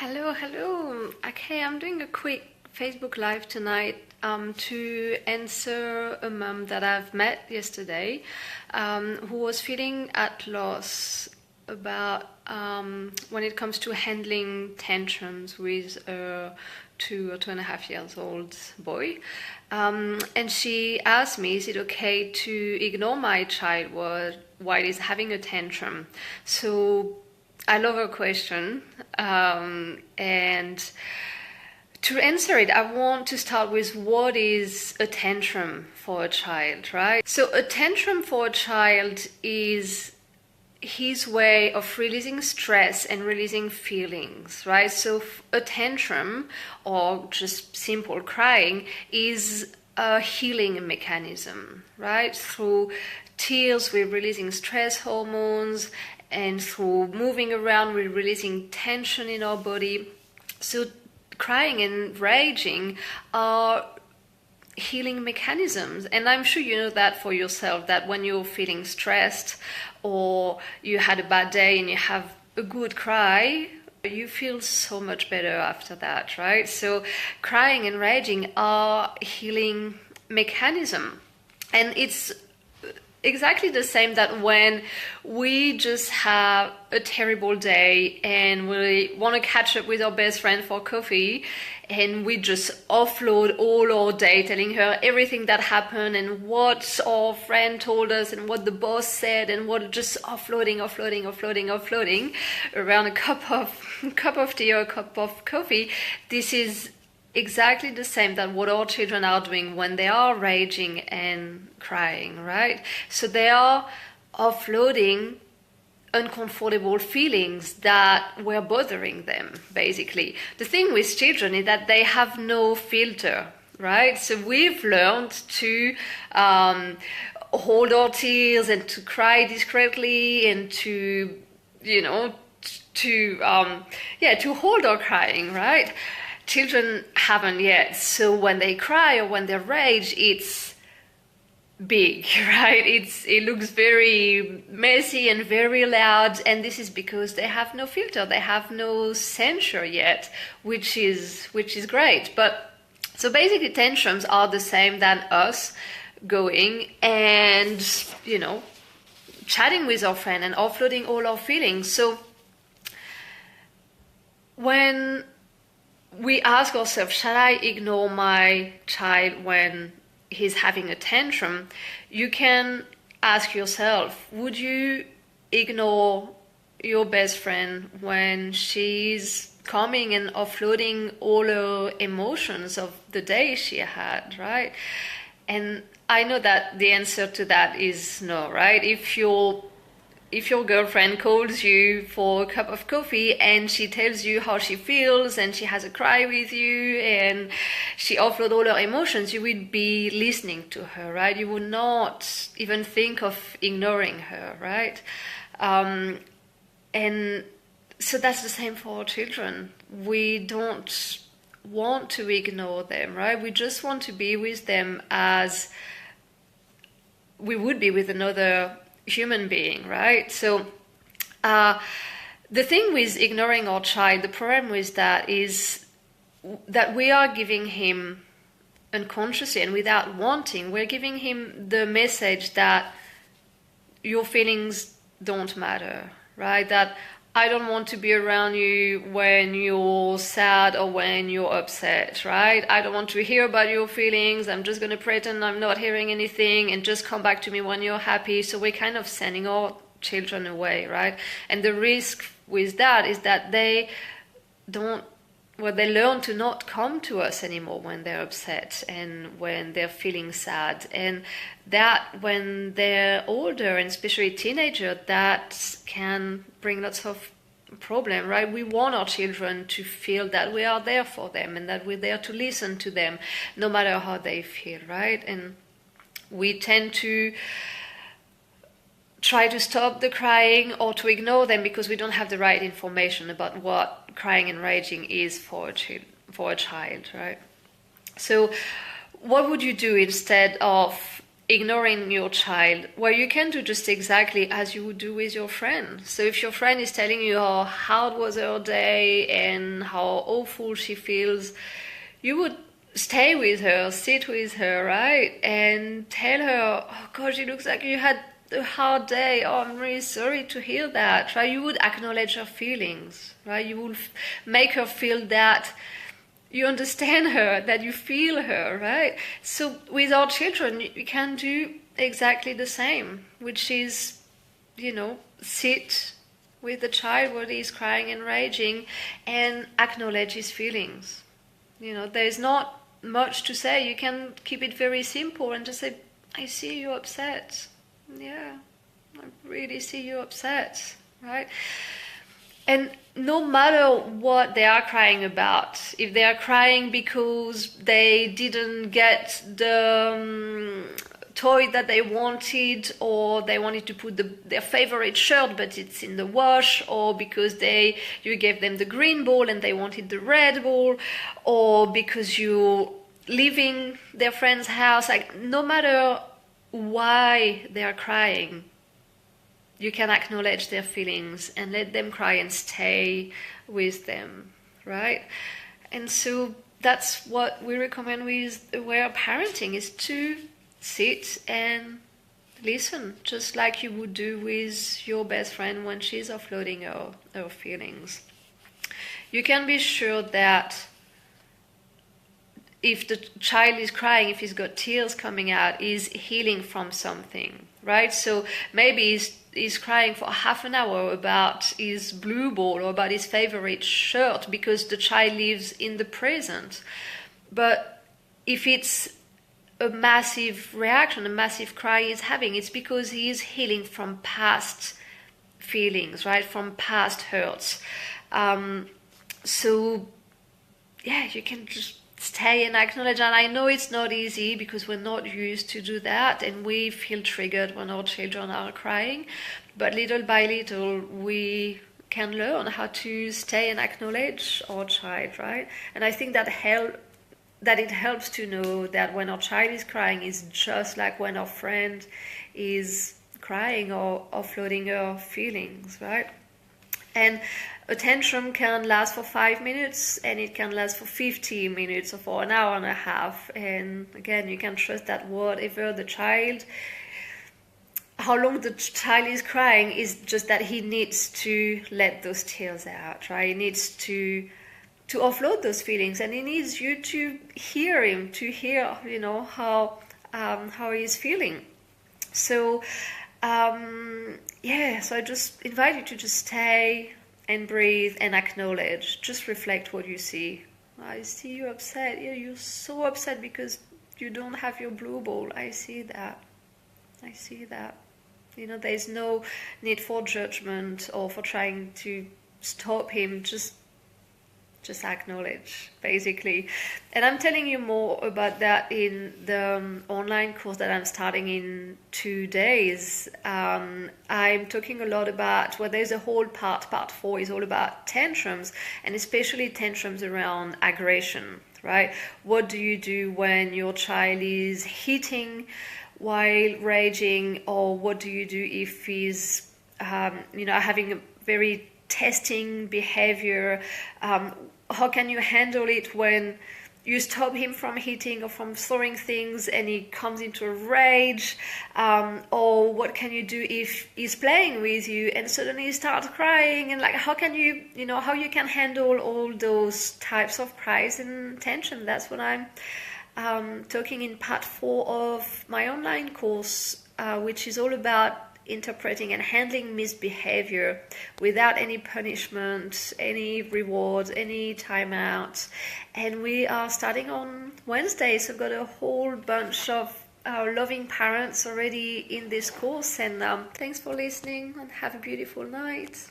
Hello, hello. Okay, I'm doing a quick Facebook Live tonight to answer a mom that I've met yesterday who was feeling at loss about when it comes to handling tantrums with a 2 or 2.5 years old boy. And she asked me, is it okay to ignore my child while he's having a tantrum? So I love her question. And to answer it, I want to start with what is a tantrum for a child, right? So a tantrum for a child is his way of releasing stress and releasing feelings, right? So a tantrum, or just simple crying, is a healing mechanism, right? Through tears, we're releasing stress hormones, and through moving around, we're releasing tension in our body. So crying and raging are healing mechanisms, and I'm sure you know that for yourself, that when you're feeling stressed or you had a bad day and you have a good cry, you feel so much better after that, right? So crying and raging are healing mechanism, and it's exactly the same that when we just have a terrible day and we want to catch up with our best friend for coffee, and we just offload all our day telling her everything that happened and what our friend told us and what the boss said, and what just offloading around a cup of tea or a cup of coffee. This is exactly the same that what our children are doing when they are raging and crying, right? So they are offloading uncomfortable feelings that were bothering them, basically. The thing with children is that they have no filter, right? So we've learned to hold our tears and to cry discreetly and to hold our crying, right? Children haven't yet. So when they cry or when they rage, it's big, right? It looks very messy and very loud, and this is because they have no filter, they have no censure yet, which is great. But so basically tantrums are the same than us going and chatting with our friend and offloading all our feelings. So when we ask ourselves, shall I ignore my child when he's having a tantrum? You can ask yourself, would you ignore your best friend when she's coming and offloading all her emotions of the day she had, right? And I know that the answer to that is no, right? If your girlfriend calls you for a cup of coffee and she tells you how she feels and she has a cry with you and she offloads all her emotions, you would be listening to her, right? You would not even think of ignoring her, right? And so that's the same for our children. We don't want to ignore them, right? We just want to be with them as we would be with another human being, right? So the thing with ignoring our child, the problem with that is that we are giving him unconsciously and without wanting, we're giving him the message that your feelings don't matter, right? That I don't want to be around you when you're sad or when you're upset, right? I don't want to hear about your feelings. I'm just going to pretend I'm not hearing anything and just come back to me when you're happy. So we're kind of sending our children away, right? And the risk with that is that they learn to not come to us anymore when they're upset and when they're feeling sad. And that when they're older, and especially teenager, that can bring lots of problem, right? We want our children to feel that we are there for them and that we're there to listen to them no matter how they feel, right? And we tend to try to stop the crying or to ignore them because we don't have the right information about what crying and raging is for a child, right? So what would you do instead of ignoring your child, well, you can do just exactly as you would do with your friend. So if your friend is telling you how hard was her day and how awful she feels, you would stay with her, sit with her, right? And tell her, oh gosh, it looks like you had a hard day. Oh, I'm really sorry to hear that, right? You would acknowledge her feelings, right? You would make her feel that you understand her, that you feel her, right? So with our children, you can do exactly the same, which is, sit with the child when he's crying and raging and acknowledge his feelings. There's not much to say. You can keep it very simple and just say, I see you upset. Yeah, I really see you upset, right? And no matter what they are crying about, if they are crying because they didn't get the toy that they wanted, or they wanted to put their favorite shirt but it's in the wash, or because you gave them the green ball and they wanted the red ball, or because you're leaving their friend's house, like no matter why they are crying, you can acknowledge their feelings and let them cry and stay with them, right? And so that's what we recommend with aware parenting, is to sit and listen, just like you would do with your best friend when she's offloading her feelings. You can be sure that if the child is crying, if he's got tears coming out, he's healing from something, right? So maybe he's crying for half an hour about his blue ball or about his favorite shirt because the child lives in the present. But if it's a massive reaction, a massive cry he's having, it's because he is healing from past feelings, right? From past hurts. So, yeah, you can just stay and acknowledge. And I know it's not easy because we're not used to do that, and we feel triggered when our children are crying. But little by little, we can learn how to stay and acknowledge our child, right? And I think that it helps to know that when our child is crying is just like when our friend is crying or offloading her feelings, right? And a tantrum can last for 5 minutes, and it can last for 50 minutes or for an hour and a half. And again, you can trust that whatever how long the child is crying is just that he needs to let those tears out, right? He needs to offload those feelings, and he needs you to hear him, to hear, how he's feeling. So, so I just invite you to just stay and breathe and acknowledge. Just reflect what you see. I see you upset. Yeah, you're so upset because you don't have your blue ball. I see that. I see that. There's no need for judgment or for trying to stop him. Just acknowledge, basically. And I'm telling you more about that in the online course that I'm starting in 2 days. I'm talking a lot about, there's a whole part 4 is all about tantrums, and especially tantrums around aggression, right? What do you do when your child is hitting while raging, or what do you do if he's, having a very testing behavior? How can you handle it when you stop him from hitting or from throwing things and he comes into a rage? Or what can you do if he's playing with you and suddenly he starts crying? And how can you, how you can handle all those types of cries and tension? That's what I'm talking in part 4 of my online course, which is all about interpreting and handling misbehavior without any punishment, any rewards, any timeouts. And we are starting on Wednesday, so I've got a whole bunch of loving parents already in this course. And thanks for listening, and have a beautiful night.